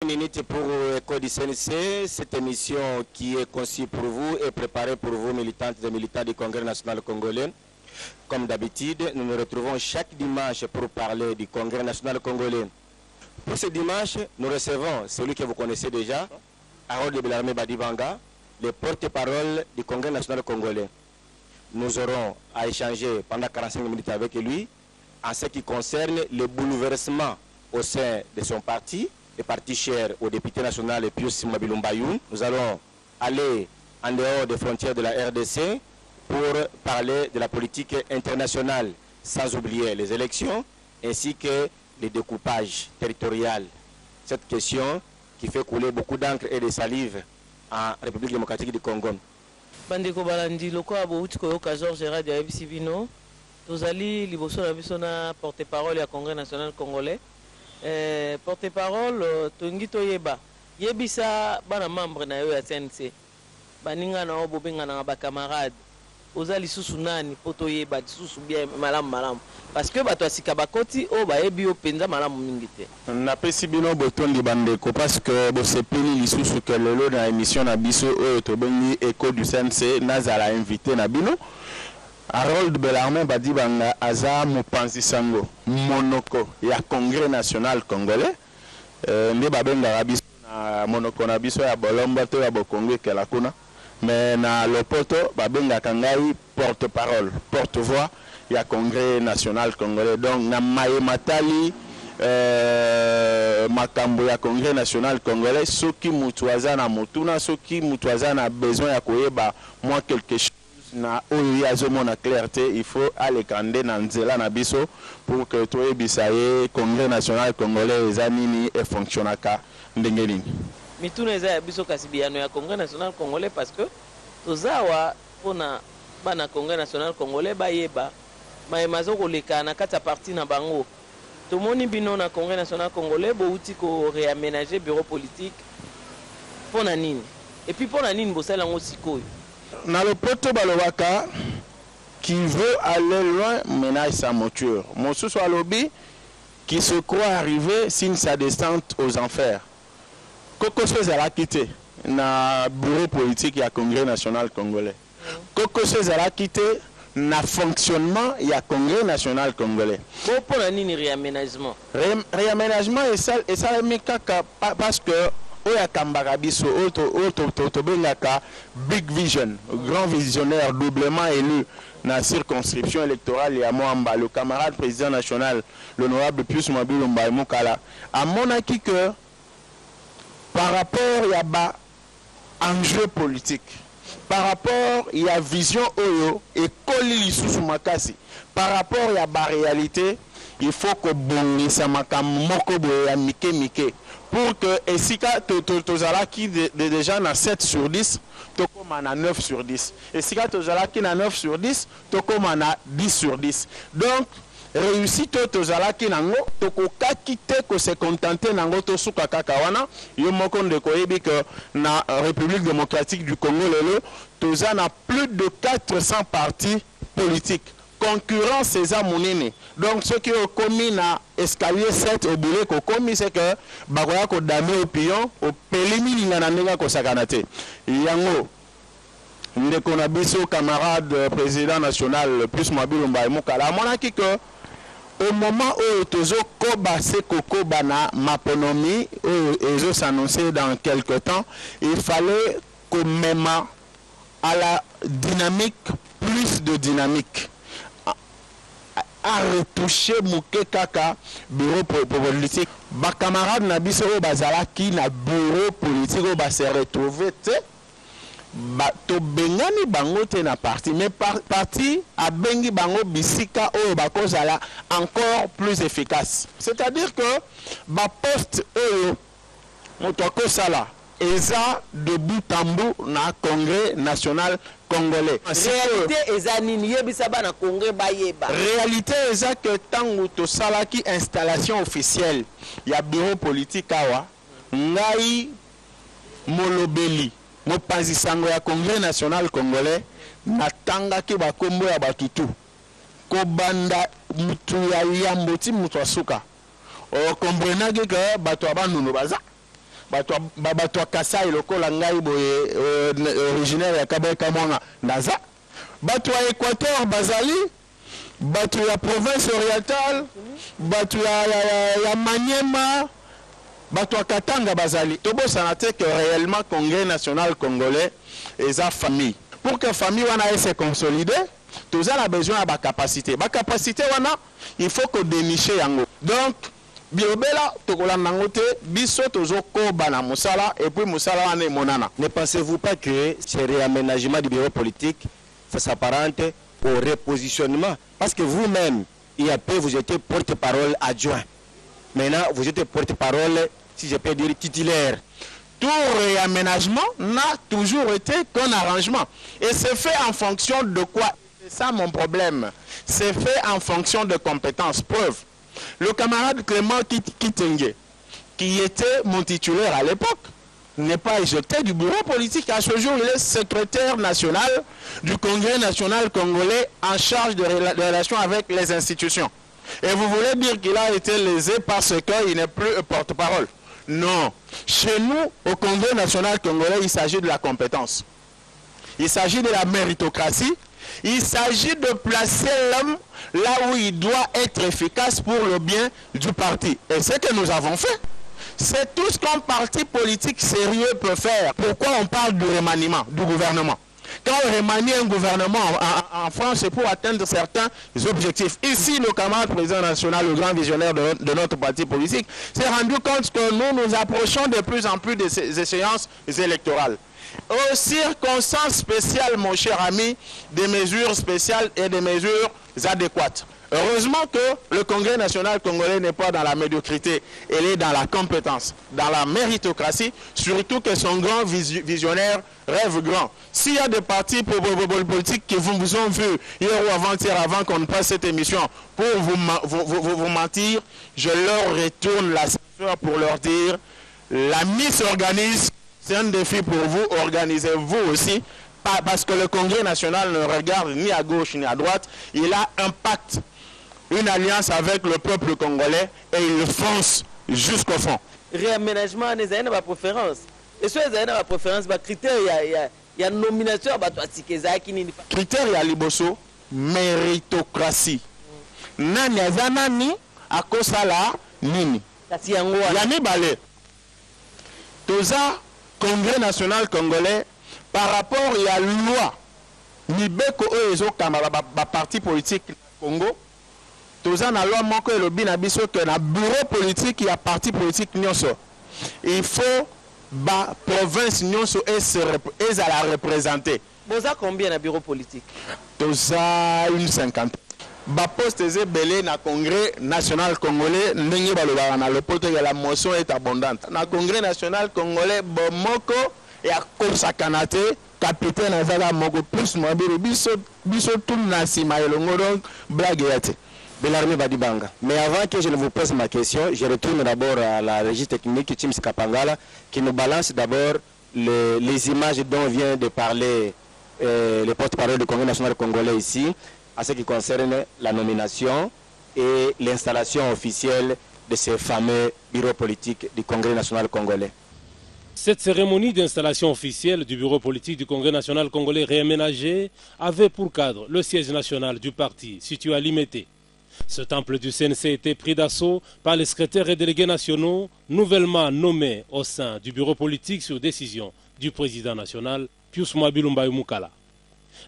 Minute pour Écho du CNC, cette émission qui est conçue pour vous et préparée pour vous, militantes et militants du Congrès national congolais. Comme d'habitude, nous nous retrouvons chaque dimanche pour parler du Congrès national congolais. Pour ce dimanche, nous recevons celui que vous connaissez déjà, Harold Bellarmé Badibanga, le porte-parole du Congrès national congolais. Nous aurons à échanger pendant 45 minutes avec lui en ce qui concerne le bouleversement au sein de son parti, le parti cher au député national Pius Mabilumbayoun. Nous allons aller en dehors des frontières de la RDC pour parler de la politique internationale, sans oublier les élections, ainsi que les découpages territoriaux. Cette question qui fait couler beaucoup d'encre et de salive en République démocratique du Congo. Bandeko balandi loko abouti koyoka Georges Radio yebisi bino tozali liboso na biso na porte-parole ya Congrès national congolais. Porte-parole tongi toyeba yebisa bana membre na yo ya CNC baninga na obo benga na ba camarade ozali susu nani poto yeba susu bien malamu parce que bato asika bakoti o ba yebi o penza malamu mingi te na pesi bino botondi bandeko parce que bo sepeli lisusu ke lelo na émission na biso oyo to bengi Écho du CNC nazala invité na bino Harold Bellarmé Badibanga aza mopanzi sango monoko ya Congrès national congolais nde babenga biso na monoko na biso ya bolomba to ya bokongo kela kuna mais na lopoto babenga kangai porte-parole porte-voix ya Congrès national congolais donc na maye matali makambo ya Congrès national congolais soki mutu aza na motuna soki mutu aza na besoin ya koyeba moi quelque chose na oyo azomona clarté il faut aller kande na nzela na biso pour que toyebisa ye Congrès national congolais eza nini e fonctionnaka ndenge nini mituna eza ya biso kasi biyano ya Congrès national congolais parce que tozawa pona bana Congrès national congolais bayeba mayemazo koleka na kati ya parti na bango tomoni bino na Congrès national congolais bouti ko réaménager bureau politique pona nini et puis pona nini bosala ngo sikoyo na le poto balobaka qui veut aller loin ménage sa monture mosusu alobi qui se croit arriver signe sa descente aux enfers koko sezala quitté na bureau politique ya Congrès national congolais koko sezala quitté na fonctionnement ya Congrès national congolais bon pour la nini réaménagement et ça mikaka parce que oya kambaka biso auto bengaka big vision grand visionnaire doublement élu na circonscription électorale ya Moamba le camarade président national l'honorable Pius Mabilumba Mukala a monaki que par rapport à ba enjeu politique par rapport à vision oyo et koli lisusu makasi par rapport à ba réalité il faut que bongisa makambo moko boye ya mike pour que esika tozalaki déjà na 7 sur 10 tokoma na 9 sur 10 esika tozalaki na 9 sur 10 tokoma na 10 sur 10 donc réussite tozalaki nango tokokaki te ko se contenter nango tosuka kaka wana yo moko ndeko yebi que na République démocratique du Congo lelo toza na plus de 400 partis politiques concurrence eza monene donc ceux qui ont commis na escalier 7 au boulot ko commis c'est que bakoya ko dame au pion au pelimini na ndenge ko sakana te yango ndeko na biso camarade président national plus Mabilumba Mukala monaki que au moment où tozo koba se kokoba na maponomi et s'annoncer dans quelque temps il fallait que même à la dynamique plus de dynamique à retoucher mouke kaka bureau politique ba camarade na biso bazala ki na bureau politique ba se retrouver te ba to bengani bango te na parti mais parti a bengi bango bisika o ba kozala encore plus efficace c'est-à-dire que ba poste oyo motoko sala eza de bout en bout na Congrès national congolais. Réalité eza nini yebisa bana Congrès bayeba. Réalité eza que tango to salaki installation officielle ya bureau politique awa ngai molobeli mopanzi sango ya Congrès national congolais natangaki bakombo ya batutu ko banda mutu ya yambo ti mutu asuka o comprenaki que bato abanunu baza bato ya Kasai lokola ngai boye originaire ya Kabeka Mwanga naza bato ya Équateur bazali bato ya province orientale bato ya Maniema bato ya Katanga bazali tobosana te que réellement Congrès national congolais eza famille pour que famille wana se consolider tous a besoin de capacité wana il faut que dénicher yango donc biobela tokolanda ngote biso tozoko bana musala et puis musala wana monana. Ne pensez-vous pas que ce réaménagement du bureau politique ça s'apparente au repositionnement parce que vous-même il y a peu vous étiez porte-parole adjoint maintenant vous êtes porte-parole si je peux dire titulaire. Tout réaménagement n'a toujours été qu'un arrangement et c'est fait en fonction de quoi? C'est ça mon problème, c'est fait en fonction de compétences. Preuve, le camarade Clément Kitenge, qui était mon titulaire à l'époque, n'est pas éjecté du bureau politique. À ce jour, il est secrétaire national du Congrès national congolais en charge de relations avec les institutions. Et vous voulez dire qu'il a été lésé parce qu'il n'est plus porte-parole? Non. Chez nous, au Congrès national congolais, il s'agit de la compétence. Il s'agit de la méritocratie. Il s'agit de placer l'homme là où il doit être efficace pour le bien du parti. Et ce que nous avons fait, c'est tout ce qu'un parti politique sérieux peut faire. Pourquoi on parle du remaniement du gouvernement? Quand on remanie un gouvernement en France, c'est pour atteindre certains objectifs. Ici, le camarade président national, le grand visionnaire de notre parti politique, s'est rendu compte que nous nous approchons de plus en plus des échéances électorales. Aux circonstances spéciales, mon cher ami, des mesures spéciales et des mesures adéquates. Heureusement que le Congrès national congolais n'est pas dans la médiocrité, il est dans la compétence, dans la méritocratie, surtout que son grand visionnaire rêve grand. S'il y a des partis politiques qui vous ont vu hier ou avant-hier, avant qu'on passe cette émission, pour vous mentir, je leur retourne la ceinture pour leur dire, la mise organise, c'est un défi pour vous, organisez-vous aussi, parce que le Congrès national ne regarde ni à gauche ni à droite, il a un pacte, une alliance avec le peuple congolais et il fonce jusqu'au fond. Réaménagement, il y a une préférence. Et si il y a une préférence, critère, il y a une nomination, critère, il y a liboso, méritocratie. Nani azanani, akosala nini. Yani balé. Toza, Congrès national congolais, par rapport à la loi, Nibeko Oezo Kamara, parti politique Congo, toza na loi moko elobi na biso que na bureau politique il y a parti politique nyonso. Il faut ba province nyonso et à la représenter. Boza combien na bureau politique? Toza une 50. Ba poste belé na Congrès national congolais ndenge balobaka na lopoto ya la motion est abondante. Na Congrès national congolais bomoko et à kosakana te capitaine azala moko plus mobile biso tout na sima elongo donc blague yate. Bellarmé Badibanga. Mais avant que je ne vous pose ma question, je retourne d'abord à la régie technique Tims Kapangala qui nous balance d'abord les images dont vient de parler le porte-parole du Congrès national congolais ici, à ce qui concerne la nomination et l'installation officielle de ce fameux bureau politique du Congrès national congolais. Cette cérémonie d'installation officielle du bureau politique du Congrès national congolais réaménagé avait pour cadre le siège national du parti situé à Limete. Ce temple du CNC était pris d'assaut par les secrétaires et délégués nationaux nouvellement nommés au sein du bureau politique sur décision du président national Pius Mwabilu Mukala.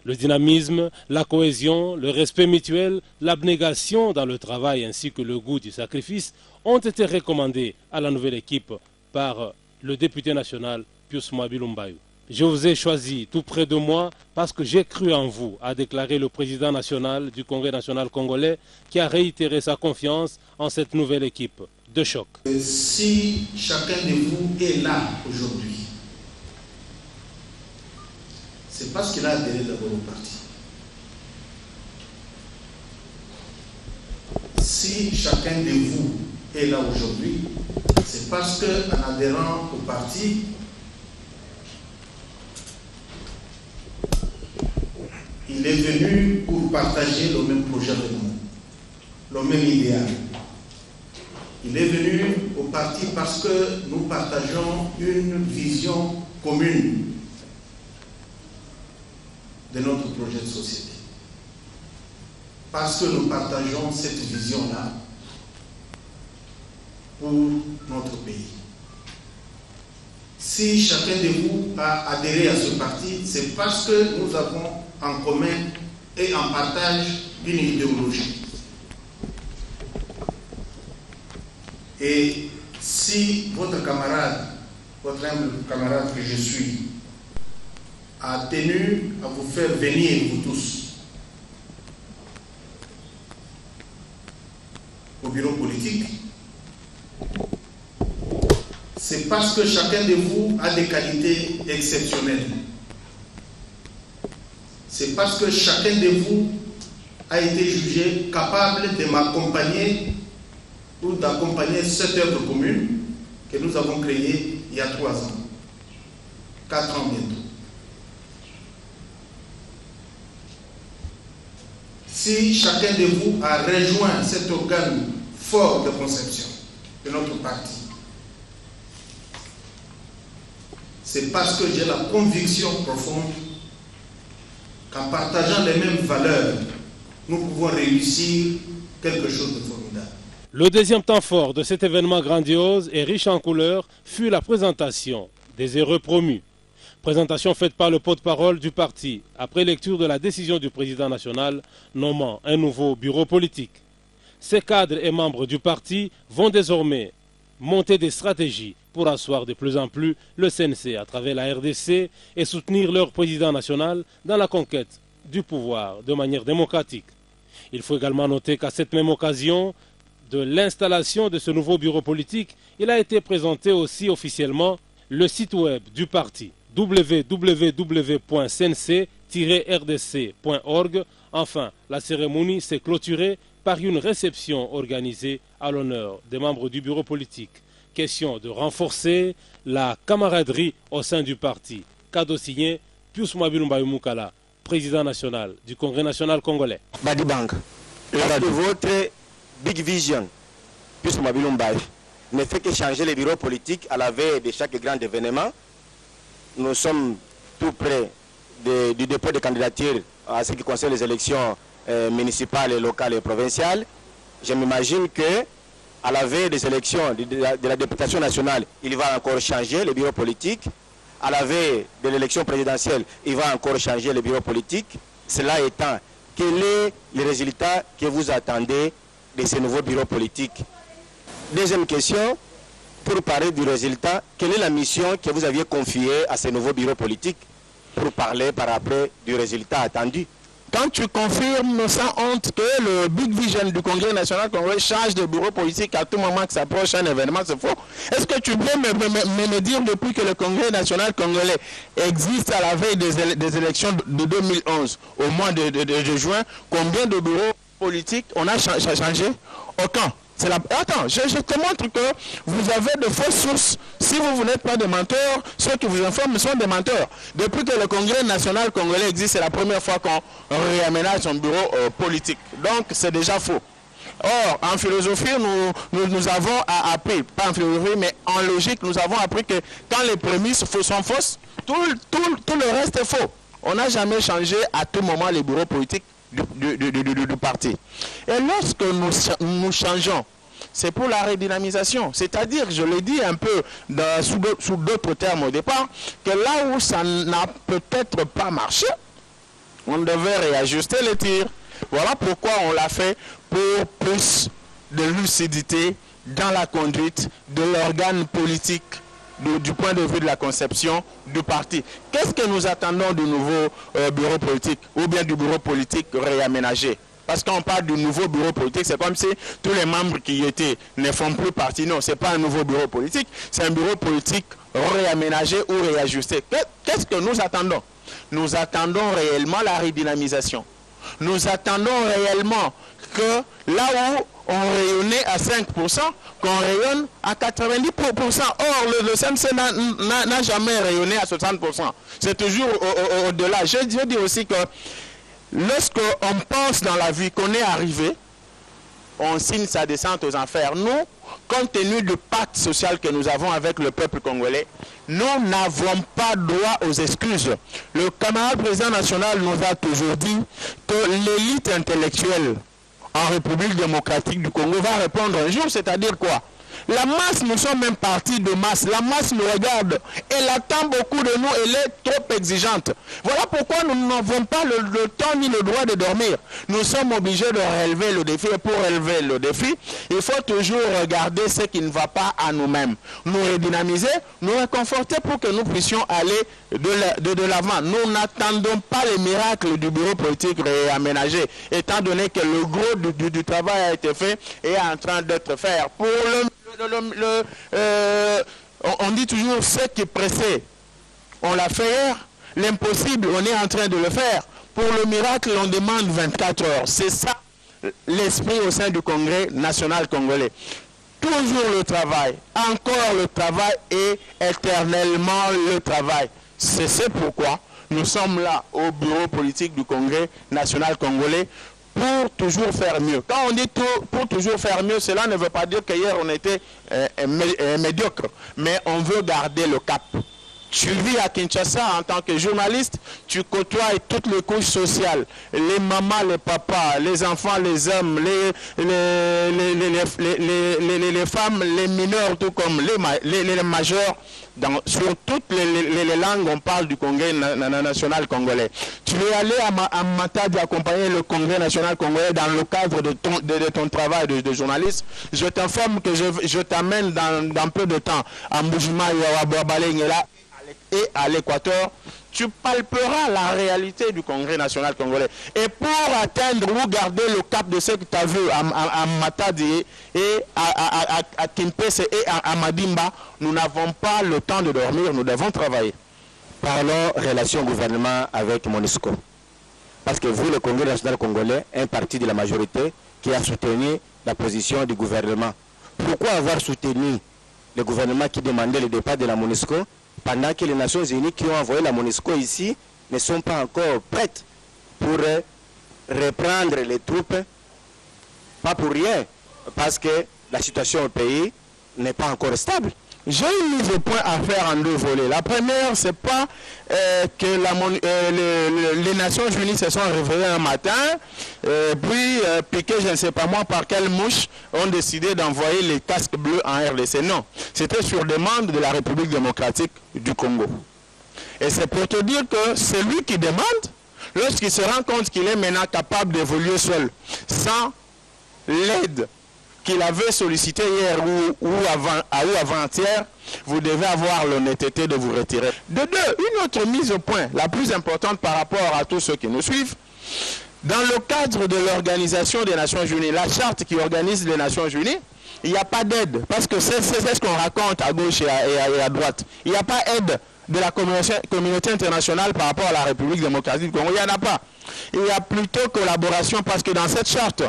Le dynamisme, la cohésion, le respect mutuel, l'abnégation dans le travail ainsi que le goût du sacrifice ont été recommandés à la nouvelle équipe par le député national Pius Mwabilu Mbayu. Je vous ai choisi tout près de moi parce que j'ai cru en vous, a déclaré le président national du Congrès national congolais qui a réitéré sa confiance en cette nouvelle équipe de choc. Si chacun de vous est là aujourd'hui, c'est parce qu'il a adhéré d'abord au parti. Si chacun de vous est là aujourd'hui, c'est parce qu'en adhérant au parti, il est venu pour partager le même projet de nous, le même idéal. Il est venu au parti parce que nous partageons une vision commune de notre projet de société. Parce que nous partageons cette vision-là pour notre pays. Si chacun de vous a adhéré à ce parti, c'est parce que nous avons en commun et en partage une idéologie. Et si votre camarade, votre humble camarade que je suis, a tenu à vous faire venir, vous tous, au bureau politique, c'est parce que chacun de vous a des qualités exceptionnelles. C'est parce que chacun de vous a été jugé capable de m'accompagner ou d'accompagner cette œuvre commune que nous avons créée il y a 3 ans, 4 ans bientôt. Si chacun de vous a rejoint cet organe fort de conception de notre parti, c'est parce que j'ai la conviction profonde qu'en partageant les mêmes valeurs, nous pouvons réussir quelque chose de formidable. Le deuxième temps fort de cet événement grandiose et riche en couleurs fut la présentation des heureux promus. Présentation faite par le porte-parole du parti après lecture de la décision du président national nommant un nouveau bureau politique. Ces cadres et membres du parti vont désormais monter des stratégies pour asseoir de plus en plus le CNC à travers la RDC et soutenir leur président national dans la conquête du pouvoir de manière démocratique. Il faut également noter qu'à cette même occasion de l'installation de ce nouveau bureau politique, il a été présenté aussi officiellement le site web du parti www.cnc-rdc.org. Enfin, la cérémonie s'est clôturée par une réception organisée à l'honneur des membres du bureau politique. Question de renforcer la camaraderie au sein du parti. Cadeau signé Pius Mwabilumba Mukala, président national du Congrès national congolais. Badibang, votre Big Vision, Pius Mwabilumba, ne fait que changer les bureaux politiques à la veille de chaque grand événement. Nous sommes tout près du dépôt de candidature à ce qui concerne les élections municipales, locales et provinciales. Je m'imagine que à la veille des élections de la députation nationale, il va encore changer le bureau politique. À la veille de l'élection présidentielle, il va encore changer le bureau politique. Cela étant, quel est le résultat que vous attendez de ce nouveau bureau politique? Deuxième question, pour parler du résultat, quelle est la mission que vous aviez confiée à ce nouveau bureau politique pour parler par après du résultat attendu? Quand tu confirmes sans honte que le Big Vision du Congrès national congolais change de bureau politique à tout moment que s'approche un événement, c'est faux. Est-ce que tu peux me dire depuis que le Congrès national congolais existe à la veille des élections de 2011, au mois de juin, combien de bureaux politiques on a changé? Aucun. Attends, je te montre que vous avez de fausses sources. Si vous n'êtes pas des menteurs, ceux qui vous informent sont des menteurs. Depuis que le Congrès national congolais existe, c'est la première fois qu'on réaménage son bureau politique. Donc c'est déjà faux. Or, en philosophie, nous avons appris, pas en philosophie, mais en logique, nous avons appris que quand les prémices sont fausses, tout le reste est faux. On n'a jamais changé à tout moment les bureaux politiques du parti. Et lorsque nous changeons, c'est pour la redynamisation. C'est-à-dire, je l'ai dit un peu sous d'autres termes au départ, que là où ça n'a peut-être pas marché, on devait réajuster les tirs. Voilà pourquoi on l'a fait, pour plus de lucidité dans la conduite de l'organe politique du point de vue de la conception du parti. Qu'est-ce que nous attendons du nouveau bureau politique ou bien du bureau politique réaménagé? Parce qu'on parle du nouveau bureau politique, c'est comme si tous les membres qui y étaient ne font plus partie. Non, ce n'est pas un nouveau bureau politique, c'est un bureau politique réaménagé ou réajusté. Qu'est-ce que nous attendons? Nous attendons réellement la redynamisation. Nous attendons réellement que là où on rayonnait à 5%, qu'on rayonne à 90%. Or, le CNC n'a jamais rayonné à 60%. C'est toujours au-delà. Je dis aussi que lorsqu'on pense dans la vie qu'on est arrivé, on signe sa descente aux enfers. Nous, compte tenu du pacte social que nous avons avec le peuple congolais, nous n'avons pas droit aux excuses. Le camarade président national nous a toujours dit que l'élite intellectuelle en République démocratique du Congo va répondre un jour, c'est-à-dire quoi? La masse, nous sommes même partis de masse. La masse nous regarde. Elle attend beaucoup de nous. Elle est trop exigeante. Voilà pourquoi nous n'avons pas le temps ni le droit de dormir. Nous sommes obligés de relever le défi. Et pour relever le défi, il faut toujours regarder ce qui ne va pas à nous-mêmes. Nous redynamiser, nous réconforter pour que nous puissions aller de l'avant. Nous n'attendons pas les miracles du bureau politique réaménagé, étant donné que le gros du travail a été fait et est en train d'être fait. Pour on dit toujours ce qui est pressé, on l'a fait. L'impossible, on est en train de le faire. Pour le miracle, on demande 24 heures. C'est ça l'esprit au sein du Congrès national congolais. Toujours le travail, encore le travail et éternellement le travail. C'est pourquoi nous sommes là au bureau politique du Congrès national congolais pour toujours faire mieux. Quand on dit pour toujours faire mieux, cela ne veut pas dire qu'hier on était médiocre, mais on veut garder le cap. Tu vis à Kinshasa en tant que journaliste, tu côtoies toutes les couches sociales, les mamans, les papas, les enfants, les hommes, les femmes, les mineurs, tout comme les majeurs. Sur toutes les langues, on parle du Congrès national congolais. Tu es allé à Matadi accompagner le Congrès national congolais dans le cadre de ton travail de journaliste. Je t'informe que je t'amène dans peu de temps à Mboujima, Yawabalengela et à l'Équateur. Tu palperas la réalité du Congrès national congolais. Et pour atteindre ou garder le cap de ce que tu as vu à Matadi et à Kimpese et à Madimba, nous n'avons pas le temps de dormir, nous devons travailler. Parlons relation gouvernement avec MONUSCO. Parce que vous, le Congrès national congolais, un parti de la majorité qui a soutenu la position du gouvernement. Pourquoi avoir soutenu le gouvernement qui demandait le départ de la MONUSCO pendant que les Nations Unies qui ont envoyé la MONUSCO ici ne sont pas encore prêtes pour reprendre les troupes? Pas pour rien, parce que la situation au pays n'est pas encore stable. J'ai une mise au point à faire en deux volets. La première, c'est pas que les Nations Unies se sont réveillées un matin, puis piquées, je ne sais pas moi par quelle mouche, ont décidé d'envoyer les casques bleus en RDC. Non, c'était sur demande de la République démocratique du Congo. Et c'est pour te dire que c'est lui qui demande, lorsqu'il se rend compte qu'il est maintenant capable d'évoluer seul, sans l'aide qu'il avait sollicité hier ou avant-hier, vous devez avoir l'honnêteté de vous retirer. De deux, une autre mise au point, la plus importante par rapport à tous ceux qui nous suivent, dans le cadre de l'Organisation des Nations Unies, la charte qui organise les Nations Unies, il n'y a pas d'aide, parce que c'est ce qu'on raconte à gauche et à droite. Il n'y a pas d'aide de la communauté internationale par rapport à la République démocratique du Congo, il n'y en a pas. Il y a plutôt collaboration, parce que dans cette charte,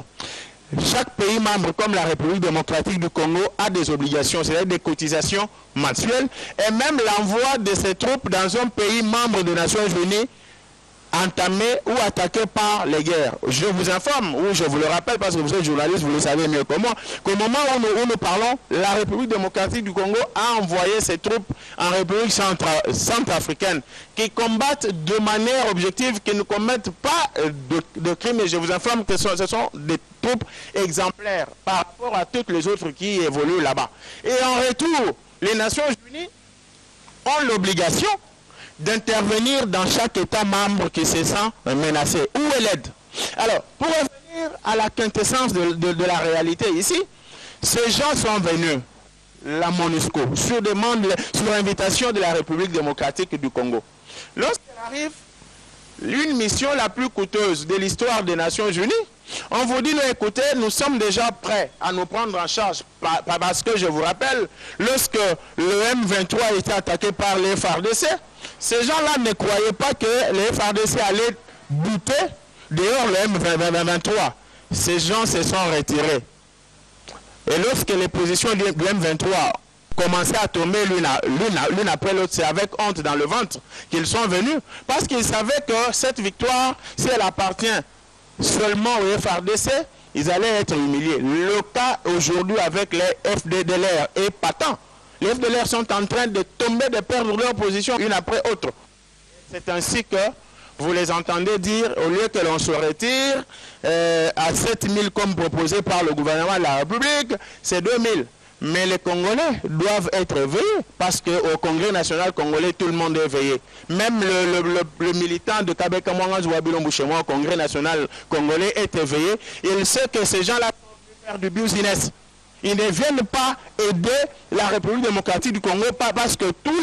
chaque pays membre, comme la République démocratique du Congo, a des obligations, c'est-à-dire des cotisations mensuelles, et même l'envoi de ces troupes dans un pays membre des Nations Unies entamé ou attaqué par les guerres. Je vous informe, ou je vous le rappelle, parce que vous êtes journaliste, vous le savez mieux que moi, qu'au moment où nous parlons, la République démocratique du Congo a envoyé ses troupes en République centrafricaine, qui combattent de manière objective, qui ne commettent pas de crimes, et je vous informe que ce sont des troupes exemplaires par rapport à toutes les autres qui évoluent là-bas. Et en retour, les Nations Unies ont l'obligation d'intervenir dans chaque État membre qui se sent menacé. Où est l'aide? Alors, pour revenir à la quintessence de la réalité ici, ces gens sont venus, la MONUSCO, sur invitation de la République démocratique du Congo. Lorsqu'elle arrive, l'une mission la plus coûteuse de l'histoire des Nations Unies, on vous dit, écoutez, nous sommes déjà prêts à nous prendre en charge, parce que je vous rappelle, lorsque le M23 était attaqué par les FARDC, ces gens-là ne croyaient pas que les FARDC allaient buter dehors le M23. Ces gens se sont retirés. Et lorsque les positions du M23 commençaient à tomber l'une après l'autre, c'est avec honte dans le ventre qu'ils sont venus, parce qu'ils savaient que cette victoire, si elle appartient seulement au FARDC, ils allaient être humiliés. Le cas aujourd'hui avec les FDLR est patent. Les FDLR sont en train de tomber, de perdre leur position une après autre. C'est ainsi que vous les entendez dire, au lieu que l'on se retire à 7 000 comme proposé par le gouvernement de la République, c'est 2 000. Mais les Congolais doivent être éveillés parce qu'au Congrès national congolais, tout le monde est éveillé. Même le militant de Kabeka Mwanga Zouabilombo chez moi au Congrès national congolais est éveillé. Il sait que ces gens-là peuvent faire du business. Ils ne viennent pas aider la République démocratique du Congo parce que tous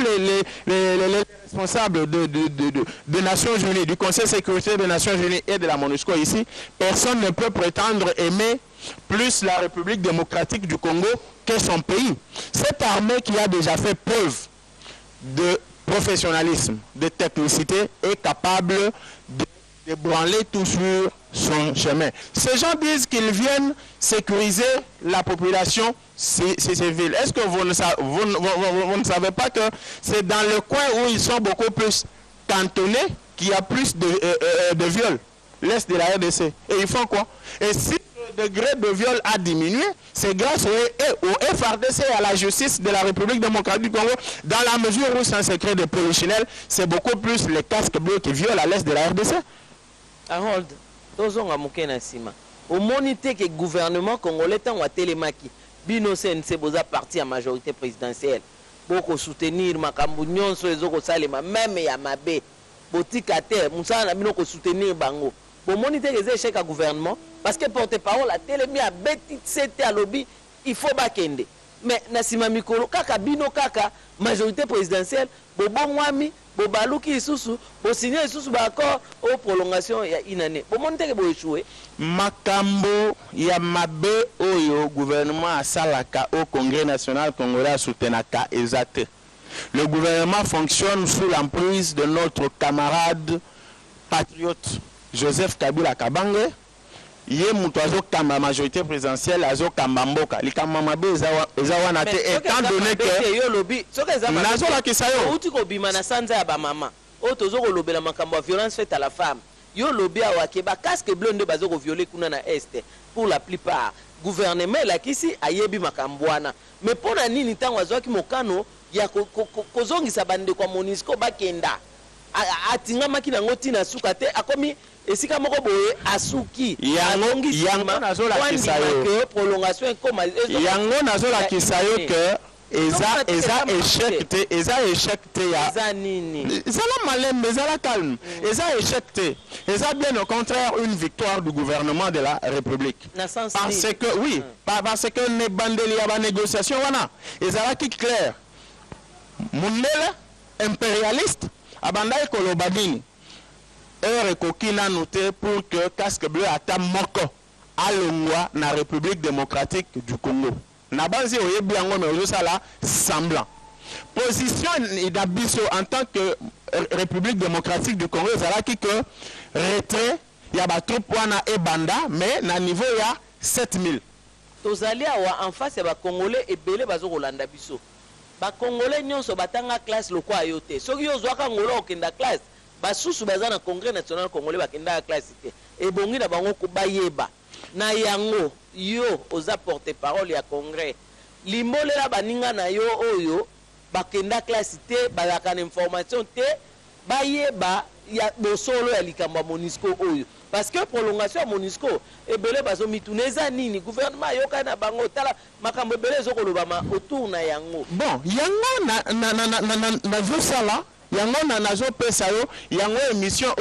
les responsables des Nations Unies, du Conseil de sécurité des Nations Unies et de la MONUSCO ici, personne ne peut prétendre aimer plus la République démocratique du Congo que son pays. Cette armée qui a déjà fait preuve de professionnalisme, de technicité, est capable de branler tout sur son chemin. Ces gens disent qu'ils viennent sécuriser la population civile. Est-ce que vous ne savez pas que c'est dans le coin où ils sont beaucoup plus cantonnés qu'il y a plus de viols, l'Est de la RDC. Et ils font quoi? Et si le degré de viol a diminué, c'est grâce au FRDC et à la justice de la République démocratique du Congo, dans la mesure où c'est un secret de polichinelle, c'est beaucoup plus les casques bleus qui violent à l'Est de la RDC. Harold, tozonga moke na sima. Au monité que le gouvernement congolais tant wa télémaki, bino CNC boza parti à majorité présidentielle. Boko soutenir makambu nyonso ezoko salema même ya mabe. Botika te musana bino ko soutenir bango. Au monité que échec à gouvernement parce que porte-parole a télémi a beti c'était à lobby, il faut bakende. Mais na sima mikolo kaka bino kaka majorité présidentielle bobo mwami bobaluki isusu bosigné isusu ba accord au prolongation ya inane bomonte bo échoué makambo ya mabe oyo gouvernement asalaka au Congrès national congolais soutenaka ezate. Le gouvernement fonctionne sous l'emprise de notre camarade patriote Joseph Kabila Kabange. Yé mutuazo kamba majorité présidentielle azo kamba mboka likamba mabe ezawana te étant donné que yo lobi soka ezama nazo la kisayo uti ko bima na sanza ya ba mama o tozo ko lobela makambo ya violence faite à la femme yo lobi awake ba casque bleu nde bazo ko violer kuna na est pour la plupart gouvernement la kisi ayebi makambo wana mais pona nini tango azwaki mokano ya kozongisa bande kwa MONUSCO bakenda atinga makina ngoti na suka te akomi esika moko boye asuki yango nazola kisayo prolongation comme yango nazola kisayo que eza échec te ya ezala malembe ezala calme eza échec te eza bien au contraire une victoire du gouvernement de la République parce que oui parce que ne bandeli ya ba négociation wana ezalaki clair mundele impérialiste abandai kolobadini rekokina noté pour que casque bleu ata moko alongwa na République démocratique du Congo. Na base oyebi yango mais ozosala semblant. Position d'Abisso en tant que République démocratique du Congo ezalaki que retrait ya ba troupe wana ebanda mais na niveau ya 7000. Tozali awa en face ya ba Congolais ebele bazo kolanda biso. Ba Congolais nyonso batanga classe lokwa yote. Soki ozwaka ngolo okenda classe basusu baza na Congrès national congolais bakenda classe te ebongi na bango ko bayeba na yango yo oza porte-parole ya Congrès limbolela baninga na yo oyo bakenda classe te balaka na information te bayeba ya bosolo ya likambo ya MONUSCO oyo parce que prolongation ya MONUSCO ebele bazo mituneza nini gouvernement yoka na bango tala makambo ebele ezokolobama autour na yango bon yango na vosala yango na nazo pesa yo yango émission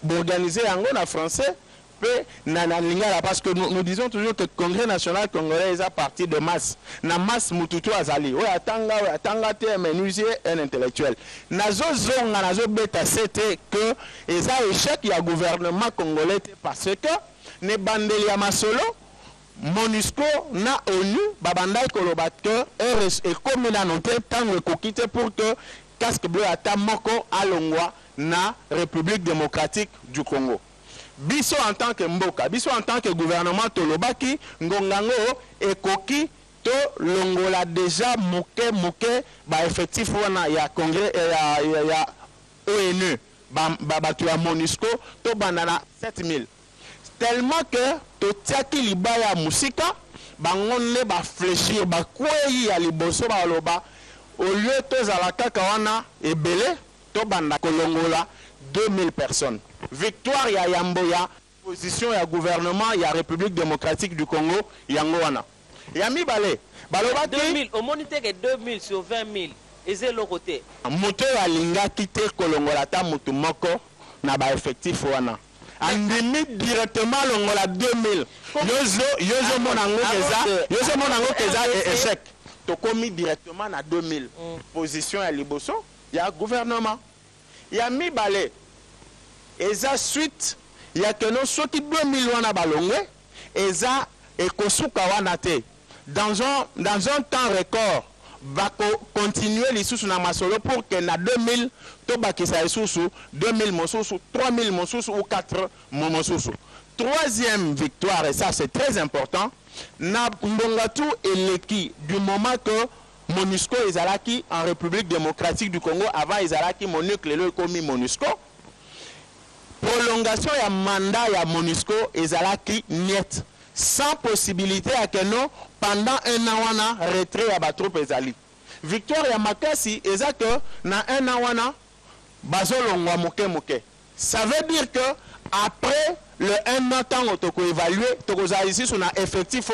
organisée yango na français pe na lingala parce que nous disons toujours que le Congrès national congolais est à partir de masse na masse mututu azali o atanga te menuisier un intellectuel nazo zonga nazo beta c'était que eza échec ya gouvernement congolais parce que ne bandeli ya masolo MONUSCO na ONU babandai koloba que et comme na noté tango kokite pour que casque bleu ata moko alongwa na République démocratique du Congo. Biso en tant que mboka, biso en tant que gouvernement tolobaki ngongango ekoki to longola déjà moke ba effectif wana ya congrès ya ONU ba tu ya MONUSCO to bandana 7000. tellement que totiaki libaya musika bango ne ba fléchir ba kwei ya liboso ba loba au lieu tozala kaka wana ebele to banda kolongola 2000 personnes. Victoire ya Yamboya, position ya gouvernement ya République démocratique du Congo yango wana. Yami balé, baloba 2000 au moniteur que 2000 sur 20 000 et c'est l'autre côté. Moto ya linga kite kolongola ta mutu moko na ba effectif wana. Andimi directement longola 2000. Yozo monango keza échec. To komi directement na 2000. Position ya liboso ya gouvernement. Yami balé. Eza suite ya keno soki 2000 wana balongwe eza ekosuka wana te. Dans un temps record, va continuer les sous na masolo pour que na 2000 to bakisa isusu 2000 mosusu 3000 mosusu ou 4 mosusu. Troisième victoire, et ça c'est très important, na mbongatu eleki du moment que MONUSCO ezalaki en République démocratique du Congo avant ezalaki MONUC lelo komi MONUSCO. Prolongation ya mandat ya MONUSCO ezalaki net. Sans possibilité à que non, pendant un an, on a retrait à Batrope ezali. Victoire ya makasi, eza que na un an, on a bazolongwa moke. Ça veut dire que après le un an, temps on toko évalué, toko ici sur un effectif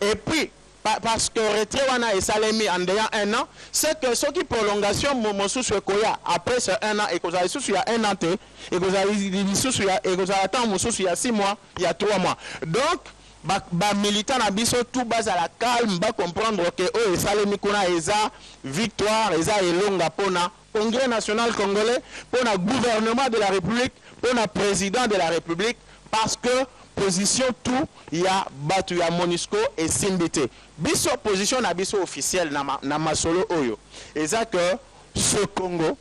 et puis parce que retrait on a esalemi en ayant un an, c'est que ce qui prolongation mosu sur koya après ce un an et que ici sur un an te et que ici sur et que attend mosu sur 6 mois, il y a 3 mois. Donc ba militant na biso tout base à la calme, ba comprendre que oh esalemi kuna eza victoire, eza elonga pona Congrès national congolais, pona gouvernement de la République, pona président de la République parce que position tout ya batu ya MONUSCO et Simbité. Biso position na biso officielle na masolo oyo. Et ça que ce Congo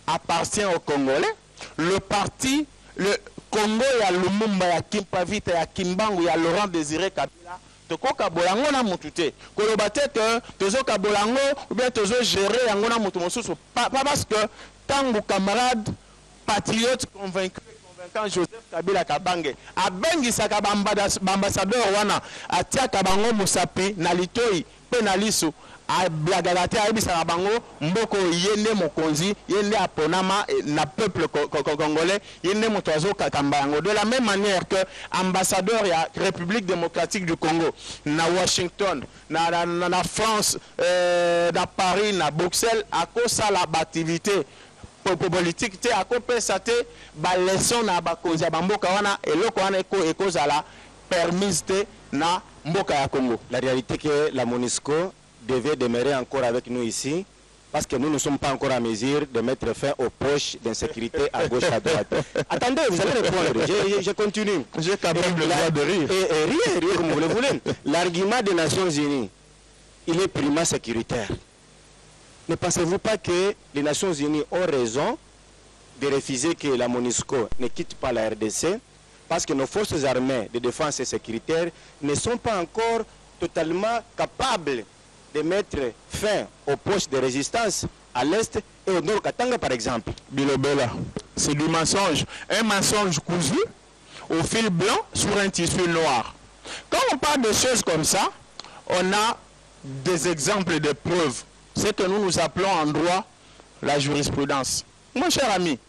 appartient aux Congolais. Le parti, le Congo ya Lumumba ya Kimpavita ya Kimbangu ya Laurent Désiré Kabila. Toko kabolango na mutute. Koloba te que tozo kabolango ou bien tozo gérer yango na mutu mosusu. Pas parce que tangu camarade patriote convaincu quand Joseph Kabila Kabange abengisaka ambassadeur wana atiaka bango musapi na litoi pe na liso ablagaka te ayebisaka bango mboko yende mokonzi yende aponama na peuple congolais yende moto azokatamba yango. De la même manière que ambassadeur ya République démocratique du Congo na Washington na France na Paris na Bruxelles akosala activité politique te akopesa te ba leçon na bakonzi ya bamboka wana eloko wana ekozala permise te na mboka ya Congo. La réalité que la MONUSCO devait demeurer encore avec nous ici parce que nous ne sommes pas encore en mesure de mettre fin aux poches d'insécurité à gauche à droite. Attendez, vous allez répondre. Je continue. J'ai quand même le droit de rire. Et rire comme vous le voulez. L'argument des Nations Unies, il est primat sécuritaire. Ne pensez-vous pas que les Nations Unies ont raison de refuser que la MONUSCO ne quitte pas la RDC parce que nos forces armées de défense et sécuritaire ne sont pas encore totalement capables de mettre fin aux poches de résistance à l'Est et au Nord Katanga par exemple. Bilobela, c'est du mensonge. Un mensonge cousu au fil blanc sur un tissu noir. Quand on parle de choses comme ça, on a des exemples de preuves. C'est que nous appelons en droit la jurisprudence. Mon cher ami,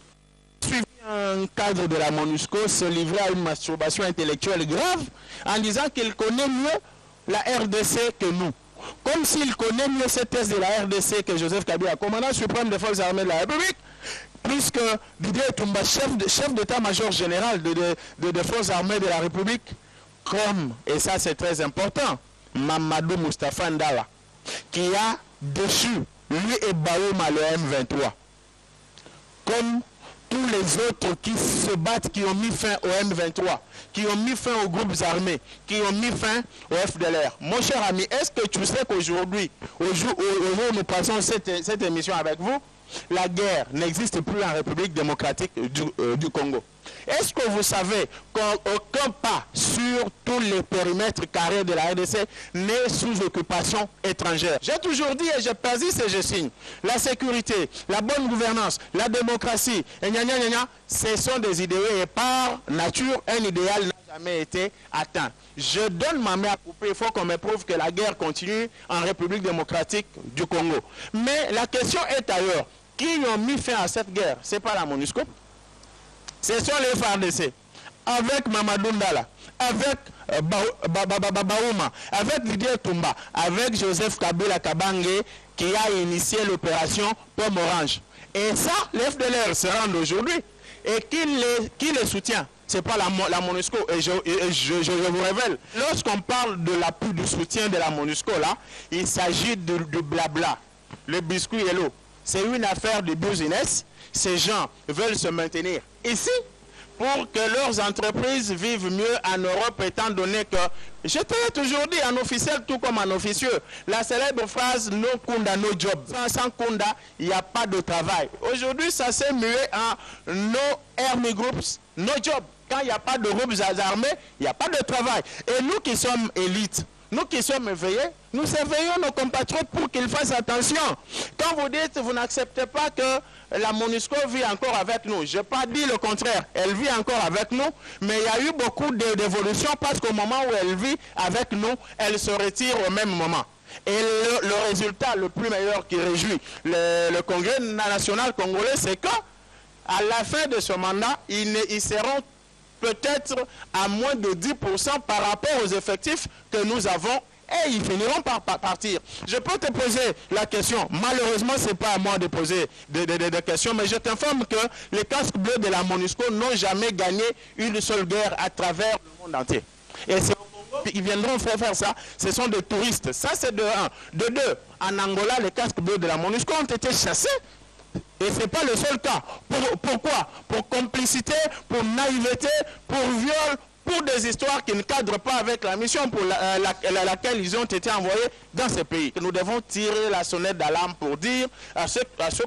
suivi un cadre de la MONUSCO se livrer à une masturbation intellectuelle grave en disant qu'il connaît mieux la RDC que nous. Comme s'il connaît mieux cette thèse de la RDC que Joseph Kabila, commandant suprême des forces armées de la République, puisque Didier Toumba, chef d'état-major général des forces armées de la République, comme, et ça c'est très important, Mamadou Moustapha Ndala, qui a dessus, lui et Baouma, le M23. Comme tous les autres qui se battent, qui ont mis fin au M23, qui ont mis fin aux groupes armés, qui ont mis fin au FDLR. Mon cher ami, est-ce que tu sais qu'aujourd'hui, au jour où nous passons cette émission avec vous, la guerre n'existe plus en République démocratique du Congo? Est-ce que vous savez qu'aucun pas sur tous les périmètres carrés de la RDC n'est sous occupation étrangère? J'ai toujours dit et je persiste et je signe. La sécurité, la bonne gouvernance, la démocratie, et ce sont des idéaux et par nature, un idéal n'a jamais été atteint. Je donne ma main à couper, il faut qu'on me prouve que la guerre continue en République démocratique du Congo. Mais la question est ailleurs. Qui ont mis fin à cette guerre? Ce n'est pas la MONUSCO. Ce sont les FARDC. Avec Mamadou Ndala, avec Baouma, avec Didier Toumba, avec Joseph Kabila Kabange qui a initié l'opération Pomme Orange. Et ça, les FDLR se rendent aujourd'hui. Et qui les soutient? Ce n'est pas la MONUSCO. Et je vous révèle, lorsqu'on parle de l'appui du soutien de la MONUSCO, là, il s'agit du blabla, le biscuit et l'eau. C'est une affaire de business. Ces gens veulent se maintenir ici pour que leurs entreprises vivent mieux en Europe, étant donné que, je t'ai toujours dit en officiel tout comme en officieux, la célèbre phrase « no Kunda, no job ». Sans Kunda, il n'y a pas de travail. Aujourd'hui, ça s'est mué en « no army groups, no job ». Quand il n'y a pas de groupes armés, il n'y a pas de travail. Et nous qui sommes élites, nous qui sommes éveillés, nous éveillons nos compatriotes pour qu'ils fassent attention. Quand vous dites, vous n'acceptez pas que la MONUSCO vit encore avec nous. Je n'ai pas dit le contraire. Elle vit encore avec nous, mais il y a eu beaucoup d'évolutions parce qu'au moment où elle vit avec nous, elle se retire au même moment. Et le résultat le plus meilleur qui réjouit le Congrès national congolais, c'est qu'à la fin de ce mandat, ils seront peut-être à moins de 10% par rapport aux effectifs que nous avons. Et ils finiront par partir. Je peux te poser la question. Malheureusement, ce n'est pas à moi de poser des questions, mais je t'informe que les casques bleus de la MONUSCO n'ont jamais gagné une seule guerre à travers le monde entier. Et c'est au Congo qu'ils viendront faire ça. Ce sont des touristes. Ça, c'est de un. De deux, en Angola, les casques bleus de la MONUSCO ont été chassés. Et ce n'est pas le seul cas. Pourquoi? Pour complicité, pour naïveté, pour viol, pour des histoires qui ne cadrent pas avec la mission pour laquelle ils ont été envoyés dans ces pays. Nous devons tirer la sonnette d'alarme pour dire à ceux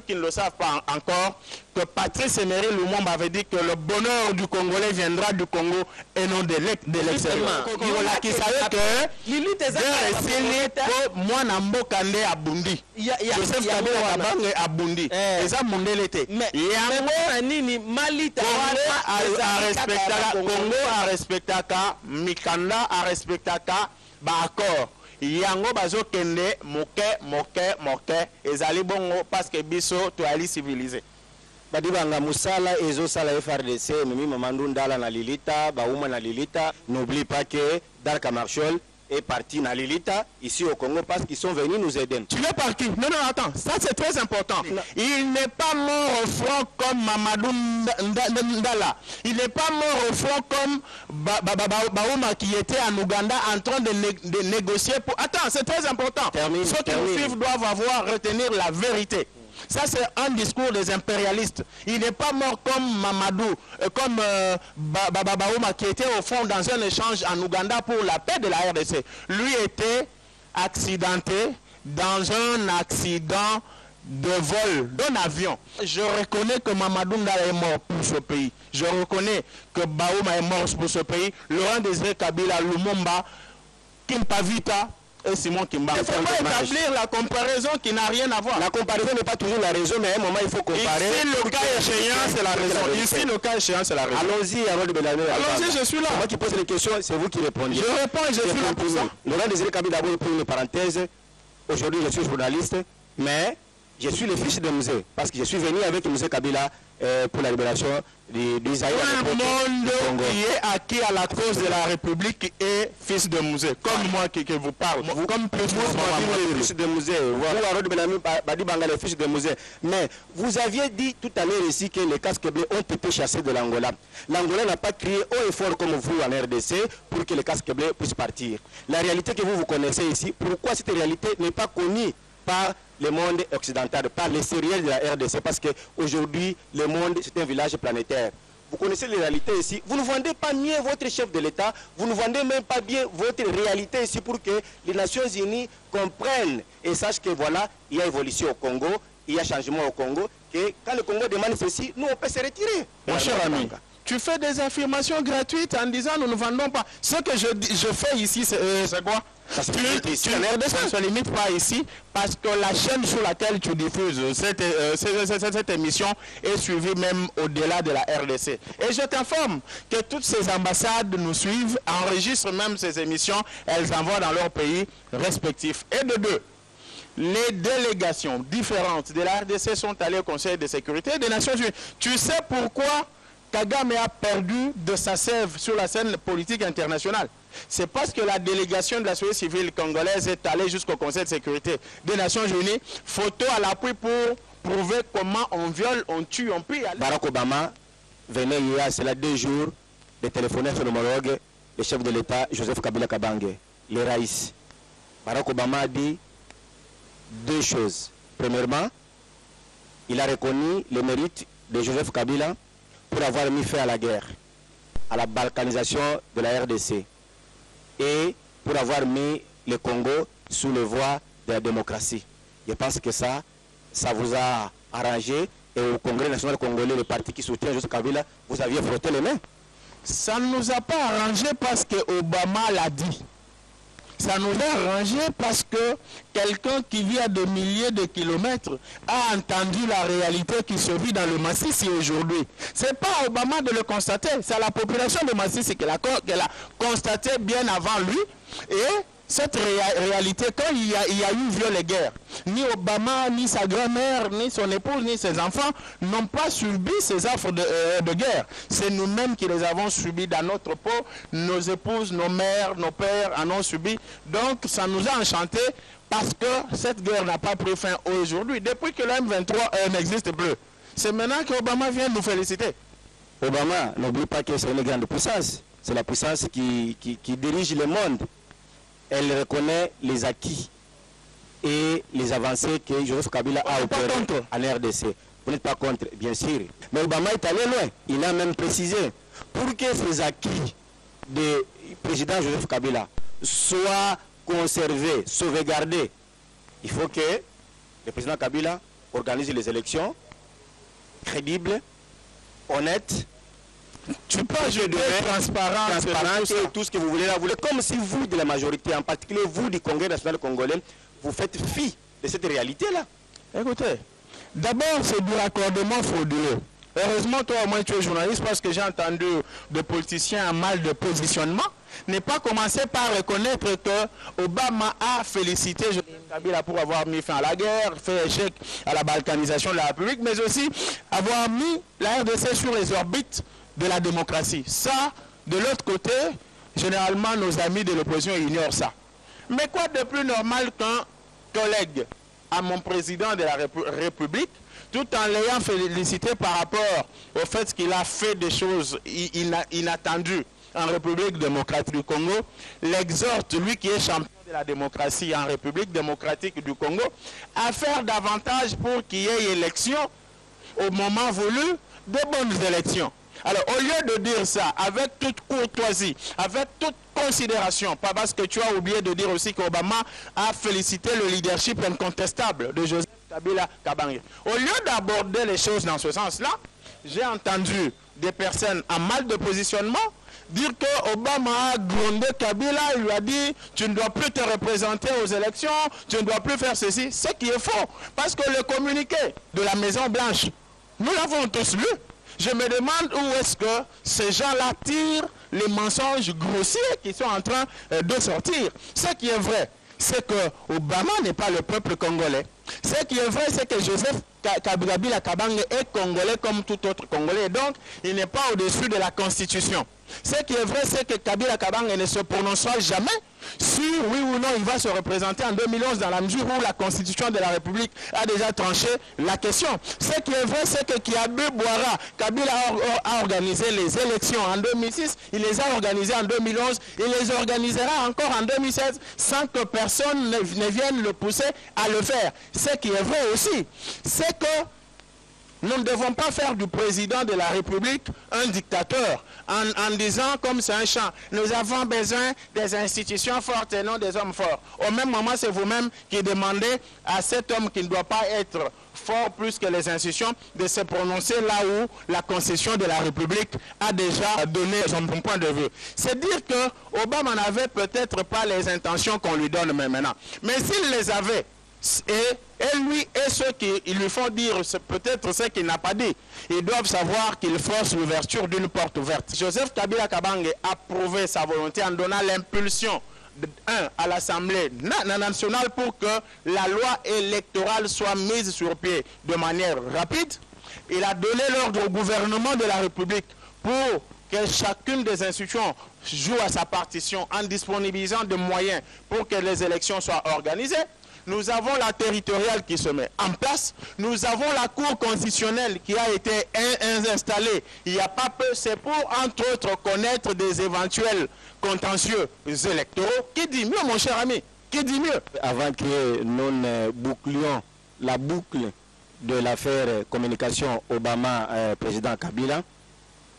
qui ne le savent pas encore que Patrice Emery Lumumba avait dit que le bonheur du Congolais viendra du Congo et non de l'extérieur. Qui savait que moi Namboka nde abundi. Joseph Kabila Kabange abundi. Eza mundelete. Congo a respectaka mikanda a respectaka ba accord. Yango bazo kende moke ezali bongo parce que biso to ali civilisé. Badibanga musala ezo sala FRDC mimi Mamadou Ndala na Lilita, Baouma na Lilita. N'oublie pas que Darka Marshall est parti na Lilita ici au Congo parce qu'ils sont venus nous aider. Tu l'es parti? Non, attends, ça c'est très important. Non. Il n'est pas mort au front comme Mamadou Ndala. Il n'est pas mort au front comme Baouma qui était en Ouganda en train de négocier pour... Attends, c'est très important. Ceux qui nous suivent doivent retenir la vérité. Ça, c'est un discours des impérialistes. Il n'est pas mort comme Mamadou, comme Baouma, qui était au fond dans un échange en Ouganda pour la paix de la RDC. Lui était accidenté dans un accident de vol d'un avion. Je reconnais que Mamadou Ndala est mort pour ce pays. Je reconnais que Baouma est mort pour ce pays. Laurent Désiré Kabila, Lumumba, Kimpavita, et Simon Kimba. Il ne faut pas établir la comparaison qui n'a rien à voir. La comparaison n'est pas toujours la raison, mais à un moment il faut comparer. Ici le cas échéant, c'est la raison. Ici le cas échéant, c'est la raison. Allons-y, Harold Belamé. Allons-y, je suis là. Moi qui pose les questions, c'est vous qui répondez. Je réponds et je suis là pour ça. Laurent Désiré Kabila, d'abord pour une parenthèse. Aujourd'hui, je suis journaliste, mais je suis le fils de musée, parce que je suis venu avec le musée Kabila pour la libération du Zaïre. Tout le monde qui est acquis à la cause de la République est fils de musée, comme moi qui vous parle. Comme plus vous, fils de musée. Vous, Harold Belamé, Badibanga, le fils de musée. Mais vous aviez dit tout à l'heure ici que les casques bleus ont été chassés de l'Angola. L'Angola n'a pas crié haut et fort comme vous en RDC pour que les casques bleus puissent partir. La réalité que vous connaissez ici, pourquoi cette réalité n'est pas connue par le monde occidental, par l'extérieur de la RDC, parce qu'aujourd'hui, le monde, c'est un village planétaire. Vous connaissez les réalités ici. Vous ne vendez pas mieux votre chef de l'État, vous ne vendez même pas bien votre réalité ici pour que les Nations Unies comprennent et sachent que voilà, il y a évolution au Congo, il y a changement au Congo, que quand le Congo demande ceci, nous on peut se retirer. Mon cher ami, tu fais des affirmations gratuites en disant nous ne vendons pas. Ce que je fais ici, c'est quoi? Tu ne se limite pas ici parce que la chaîne sur laquelle tu diffuses cette émission est suivie même au-delà de la RDC. Et je t'informe que toutes ces ambassades nous suivent, enregistrent même ces émissions, elles envoient dans leurs pays respectifs. Et de deux, les délégations différentes de la RDC sont allées au Conseil de sécurité des Nations Unies. Tu sais pourquoi Kagame a perdu de sa sève sur la scène politique internationale? C'est parce que la délégation de la société civile congolaise est allée jusqu'au Conseil de sécurité des Nations Unies, photo à l'appui pour prouver comment on viole, on tue, on pille. Barack Obama venait il y a cela 2 jours de téléphoner à son homologue, le chef de l'État, Joseph Kabila Kabange, le Raïs. Barack Obama a dit 2 choses. Premièrement, il a reconnu le mérite de Joseph Kabila pour avoir mis fin à la guerre, à la balkanisation de la RDC et pour avoir mis le Congo sous le voie de la démocratie. Je pense que ça vous a arrangé et au Congrès national congolais, le parti qui soutient Joseph Kabila, vous aviez frotté les mains. Ça ne nous a pas arrangé parce que Obama l'a dit. Ça nous a arrangé parce que quelqu'un qui vit à des milliers de kilomètres a entendu la réalité qui se vit dans le Massissi aujourd'hui. Ce n'est pas Obama de le constater, c'est la population de Massissi qui l'a constaté bien avant lui. Et cette réalité, quand il y a eu viol et guerre, ni Obama, ni sa grand-mère, ni son épouse, ni ses enfants n'ont pas subi ces affres de guerre. C'est nous-mêmes qui les avons subis dans notre peau. Nos épouses, nos mères, nos pères en ont subi. Donc ça nous a enchantés parce que cette guerre n'a pas pris fin aujourd'hui. Depuis que le M23 n'existe plus. C'est maintenant qu'Obama vient nous féliciter. Obama, n'oublie pas que c'est une grande puissance. C'est la puissance qui dirige le monde. Elle reconnaît les acquis et les avancées que Joseph Kabila a opérées en RDC. Vous n'êtes pas contre, bien sûr. Mais Obama est allé loin. Il a même précisé, pour que ces acquis du président Joseph Kabila soient conservés, sauvegardés, il faut que le président Kabila organise les élections crédibles, honnêtes, tu peux ajouter transparent et tout ce que vous voulez là. Comme si vous, de la majorité, en particulier vous du Congrès national congolais, vous faites fi de cette réalité-là. Écoutez, d'abord c'est du raccordement frauduleux. Heureusement, toi au moins tu es journaliste parce que j'ai entendu de politiciens en mal de positionnement. N'est pas commencé par reconnaître que Obama a félicité Joseph Kabila pour avoir mis fin à la guerre, fait échec à la balkanisation de la République, mais aussi avoir mis la RDC sur les orbites de la démocratie. Ça, de l'autre côté, généralement nos amis de l'opposition ignorent ça. Mais quoi de plus normal qu'un collègue à mon président de la République, tout en l'ayant félicité par rapport au fait qu'il a fait des choses inattendues en République démocratique du Congo, l'exhorte, lui qui est champion de la démocratie en République démocratique du Congo, à faire davantage pour qu'il y ait élection au moment voulu, de bonnes élections. Alors, au lieu de dire ça avec toute courtoisie, avec toute considération, pas parce que tu as oublié de dire aussi qu'Obama a félicité le leadership incontestable de Joseph Kabila Kabange. Au lieu d'aborder les choses dans ce sens-là, j'ai entendu des personnes en mal de positionnement dire que Obama a grondé Kabila, il lui a dit tu ne dois plus te représenter aux élections, tu ne dois plus faire ceci, ce qui est faux. Parce que le communiqué de la Maison Blanche, nous l'avons tous lu. Je me demande où est-ce que ces gens-là tirent les mensonges grossiers qui sont en train de sortir. Ce qui est vrai, c'est que Obama n'est pas le peuple congolais. Ce qui est vrai, c'est que Joseph Kabila Kabange est congolais comme tout autre congolais. Donc, il n'est pas au-dessus de la Constitution. Ce qui est vrai, c'est que Kabila Kabange ne se prononcera jamais sur oui ou non il va se représenter en 2011 dans la mesure où la Constitution de la République a déjà tranché la question. Ce qui est vrai, c'est que Kiabu Bouara, Kabila a organisé les élections en 2006, il les a organisées en 2011, il les organisera encore en 2016 sans que personne ne vienne le pousser à le faire. Ce qui est vrai aussi, c'est que Nous ne devons pas faire du président de la République un dictateur en disant comme c'est un chant, nous avons besoin des institutions fortes et non des hommes forts. Au même moment, c'est vous-même qui demandez à cet homme qui ne doit pas être fort plus que les institutions de se prononcer là où la Constitution de la République a déjà donné son point de vue. C'est dire que Obama n'avait peut-être pas les intentions qu'on lui donne maintenant. Mais s'il les avait, et lui et ceux qui lui font dire peut-être ce qu'il n'a pas dit, ils doivent savoir qu'il force l'ouverture d'une porte ouverte. Joseph Kabila Kabange a prouvé sa volonté en donnant l'impulsion à l'Assemblée nationale pour que la loi électorale soit mise sur pied de manière rapide. Il a donné l'ordre au gouvernement de la République pour que chacune des institutions joue à sa partition en disponibilisant des moyens pour que les élections soient organisées. Nous avons la territoriale qui se met en place. Nous avons la Cour constitutionnelle qui a été installée il n'y a pas peu. C'est pour, entre autres, connaître des éventuels contentieux électoraux. Qui dit mieux, mon cher ami? Qui dit mieux? Avant que nous bouclions la boucle de l'affaire communication Obama-président Kabila,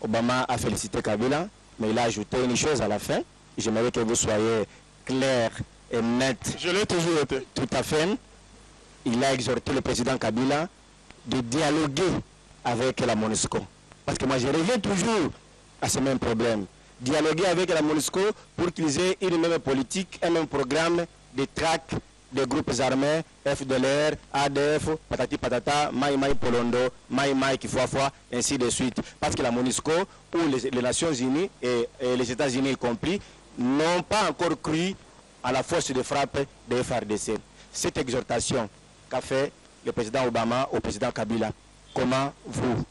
Obama a félicité Kabila, mais il a ajouté une chose à la fin. J'aimerais que vous soyez clair et net. Je l'ai toujours été. Tout à fait. Il a exhorté le président Kabila de dialoguer avec la MONUSCO. Parce que moi, je reviens toujours à ce même problème. Dialoguer avec la MONUSCO pour qu'ils aient une même politique, un même programme de traque des groupes armés, FDLR, ADF, patati patata, Mai Mai Polondo, Mai Mai Kifuafua, ainsi de suite. Parce que la MONUSCO, ou les Nations Unies et les États-Unis y compris, n'ont pas encore cru à la force de frappe des FARDC. Cette exhortation qu'a fait le président Obama au président Kabila, comment vous,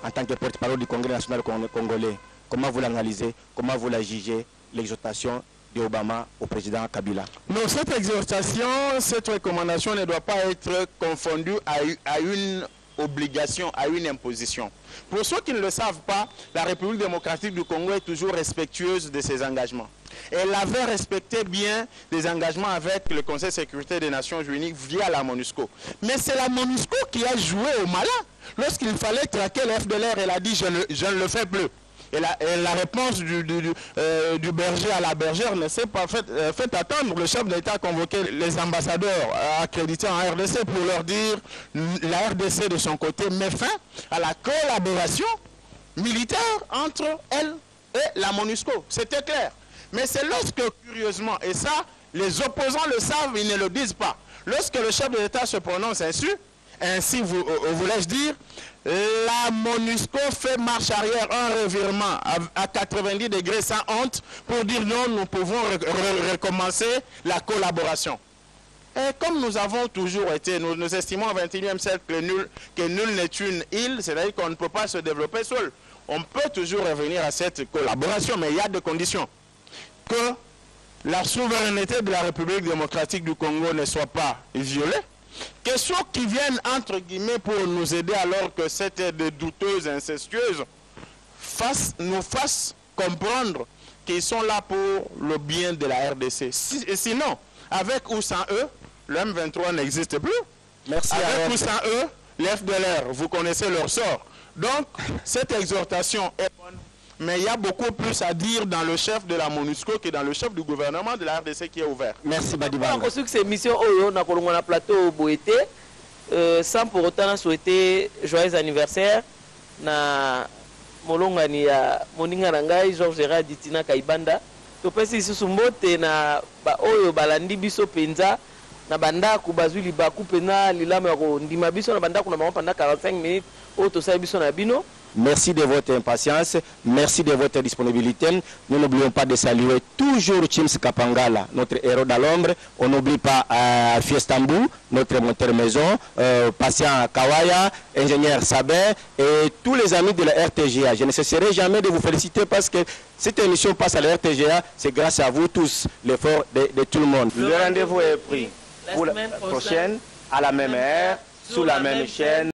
en tant que porte-parole du Congrès national congolais, comment vous l'analysez, comment vous la jugez, l'exhortation d'Obama au président Kabila? Non, cette exhortation, cette recommandation ne doit pas être confondue à une obligation, à une imposition. Pour ceux qui ne le savent pas, la République démocratique du Congo est toujours respectueuse de ses engagements. Elle avait respecté bien les engagements avec le Conseil de sécurité des Nations Unies via la MONUSCO. Mais c'est la MONUSCO qui a joué au malin. Lorsqu'il fallait traquer le FDLR, elle a dit je ne le fais plus. Et la réponse du berger à la bergère ne s'est pas fait attendre. Le chef d'État a convoqué les ambassadeurs accrédités en RDC pour leur dire la RDC de son côté met fin à la collaboration militaire entre elle et la MONUSCO. C'était clair. Mais c'est lorsque, curieusement, et ça, les opposants le savent, ils ne le disent pas. Lorsque le chef de l'État se prononce ainsi voulais-je dire, la MONUSCO fait marche arrière, un revirement à 90 degrés sans honte pour dire non, nous pouvons recommencer la collaboration. Et comme nous avons toujours été, nous estimons au XXIe siècle que nul n'est une île, c'est-à-dire qu'on ne peut pas se développer seul. On peut toujours revenir à cette collaboration, mais il y a des conditions. Que la souveraineté de la République démocratique du Congo ne soit pas violée, que ceux qui viennent, entre guillemets, pour nous aider alors que c'était des douteuses, incestueuses, nous fassent comprendre qu'ils sont là pour le bien de la RDC. Sinon, avec ou sans eux, le M23 n'existe plus. Merci. Avec ou sans eux, les FDLR, vous connaissez leur sort. Donc, cette exhortation est bonne. Mais il y a beaucoup plus à dire dans le chef de la MONUSCO que dans le chef du gouvernement de la RDC qui est ouvert. Merci Badibanga. Pour que ces missions na kolongwa na plateau boité sans pour autant souhaiter joyeux anniversaire na molongani ya moninga na ngai Georges Gérard Ditina Kaibanda. To pesi isusu mbote na ba oyo balandi biso penza na banda ku bazuli ba ku pena lilama ko ndima biso na banda ku na bango pendant 45 minutes o to sa biso na bino. Merci de votre impatience, merci de votre disponibilité. Nous n'oublions pas de saluer toujours Chims Kapangala, notre héros dans l'ombre. On n'oublie pas Fiestambou, notre monteur maison, patient Kawaya, ingénieur Sabé et tous les amis de la RTGA. Je ne cesserai jamais de vous féliciter parce que cette émission passe à la RTGA, c'est grâce à vous tous, l'effort de tout le monde. Le rendez-vous est pris pour la prochaine, à la même heure, sous la même chaîne.